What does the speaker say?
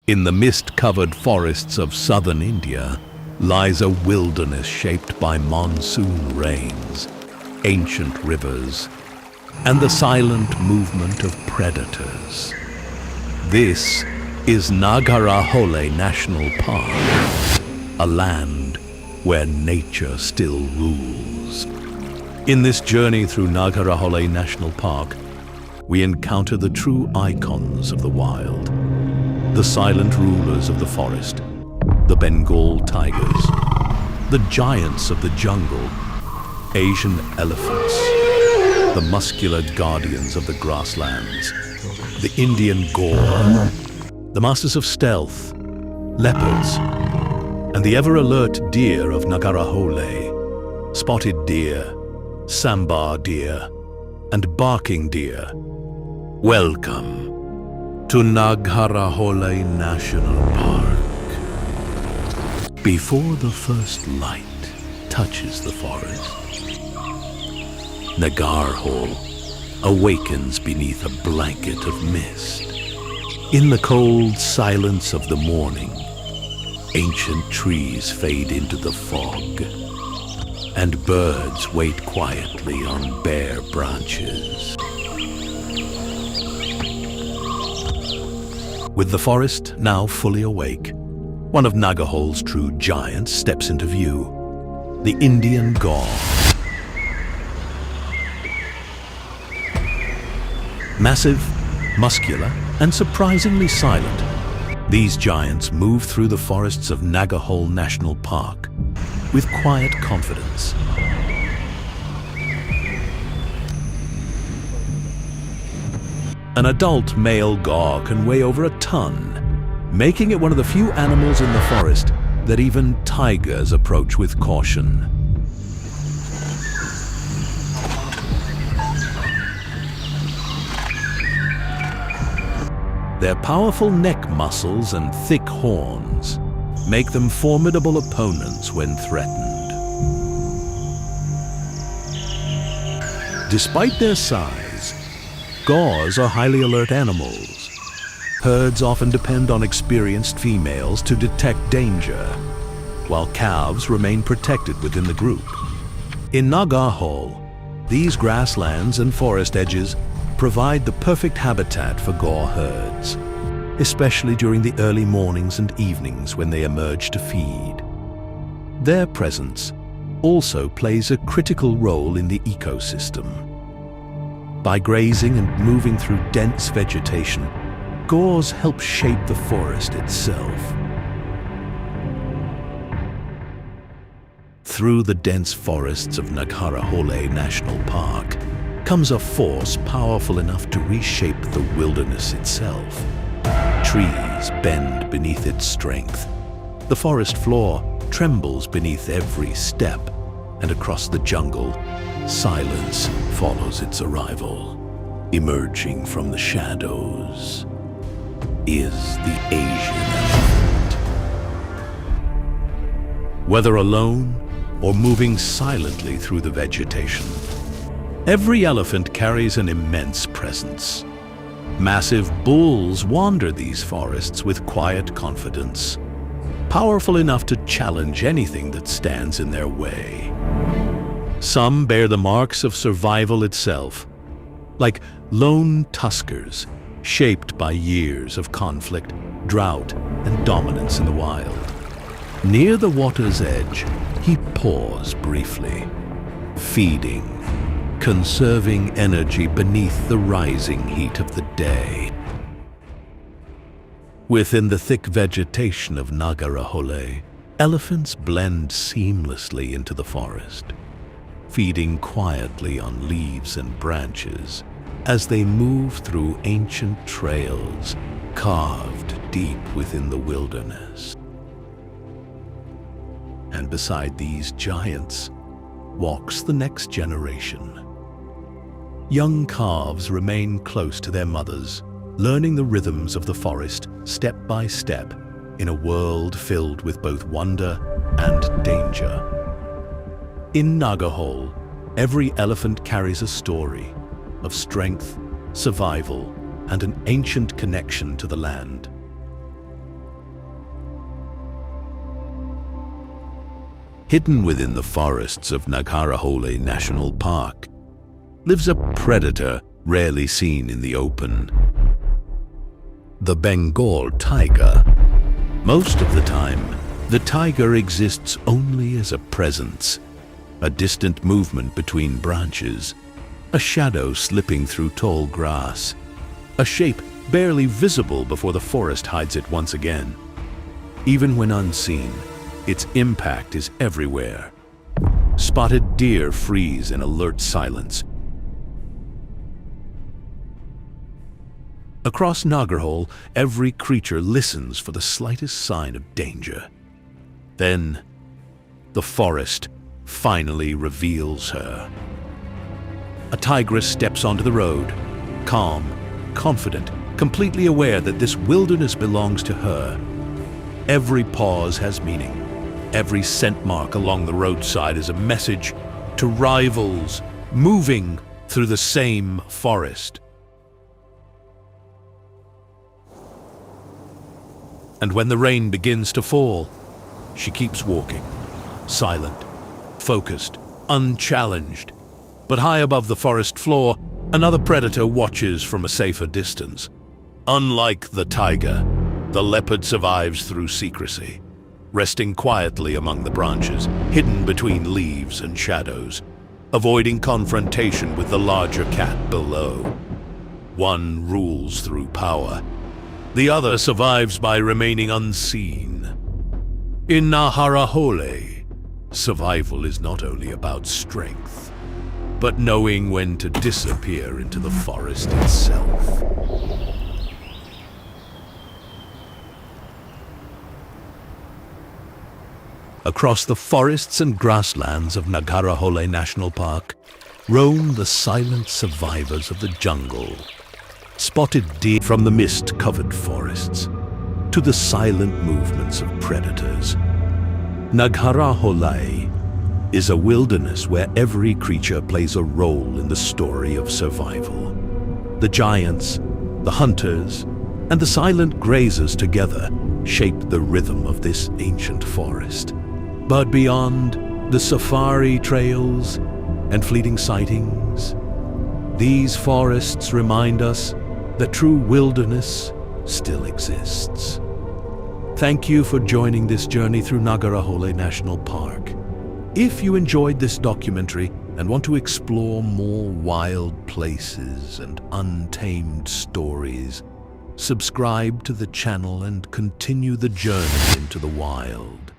In the mist-covered forests of southern India lies a wilderness shaped by monsoon rains, ancient rivers, and the silent movement of predators. This is Nagarahole National Park, a land where nature still rules. In this journey through Nagarahole National Park, we encounter the true icons of the wild, the silent rulers of the forest, the Bengal tigers, the giants of the jungle, Asian elephants, the muscular guardians of the grasslands, the Indian gaur, the masters of stealth, leopards, and the ever-alert deer of Nagarahole, spotted deer, sambar deer, and barking deer. Welcome to Nagarahole National Park. Before the first light touches the forest, Nagarhole awakens beneath a blanket of mist. In the cold silence of the morning, ancient trees fade into the fog, and birds wait quietly on bare branches. With the forest now fully awake, one of Nagarhole's true giants steps into view, the Indian gaur. Massive, muscular, and surprisingly silent, these giants move through the forests of Nagarhole National Park with quiet confidence. An adult male gaur can weigh over a ton, making it one of the few animals in the forest that even tigers approach with caution. Their powerful neck muscles and thick horns make them formidable opponents when threatened. Despite their size, gaurs are highly alert animals. Herds often depend on experienced females to detect danger, while calves remain protected within the group. In Nagarhole, these grasslands and forest edges provide the perfect habitat for gaur herds, especially during the early mornings and evenings when they emerge to feed. Their presence also plays a critical role in the ecosystem. By grazing and moving through dense vegetation, gaurs help shape the forest itself. Through the dense forests of Nagarahole National Park comes a force powerful enough to reshape the wilderness itself. Trees bend beneath its strength. The forest floor trembles beneath every step, and across the jungle, silence follows its arrival. Emerging from the shadows is the Asian elephant. Whether alone or moving silently through the vegetation, every elephant carries an immense presence. Massive bulls wander these forests with quiet confidence, powerful enough to challenge anything that stands in their way. Some bear the marks of survival itself, like lone tuskers shaped by years of conflict, drought, and dominance in the wild. Near the water's edge, he paused briefly, feeding, conserving energy beneath the rising heat of the day. Within the thick vegetation of Nagarahole, elephants blend seamlessly into the forest, feeding quietly on leaves and branches as they move through ancient trails carved deep within the wilderness. And beside these giants walks the next generation. Young calves remain close to their mothers, learning the rhythms of the forest step by step in a world filled with both wonder and danger. In Nagarhole, every elephant carries a story of strength, survival, and an ancient connection to the land. Hidden within the forests of Nagharahole National Park lives a predator rarely seen in the open. The Bengal tiger. Most of the time, the tiger exists only as a presence, a distant movement between branches, a shadow slipping through tall grass, a shape barely visible before the forest hides it once again. Even when unseen, its impact is everywhere. Spotted deer freeze in alert silence. Across Nagarhole, every creature listens for the slightest sign of danger. Then, the forest finally reveals her. A tigress steps onto the road, calm, confident, completely aware that this wilderness belongs to her. Every pause has meaning. Every scent mark along the roadside is a message to rivals moving through the same forest. And when the rain begins to fall, she keeps walking, silent, focused, unchallenged. But high above the forest floor, another predator watches from a safer distance. Unlike the tiger, the leopard survives through secrecy, resting quietly among the branches, hidden between leaves and shadows, avoiding confrontation with the larger cat below. One rules through power. The other survives by remaining unseen. In Nagharahole, survival is not only about strength, but knowing when to disappear into the forest itself. Across the forests and grasslands of Nagharahole National Park roam the silent survivors of the jungle. Spotted deer from the mist-covered forests to the silent movements of predators. Nagharahole is a wilderness where every creature plays a role in the story of survival. The giants, the hunters, and the silent grazers together shape the rhythm of this ancient forest. But beyond the safari trails and fleeting sightings, these forests remind us that true wilderness still exists. Thank you for joining this journey through Nagharahole National Park. If you enjoyed this documentary and want to explore more wild places and untamed stories, subscribe to the channel and continue the journey into the wild.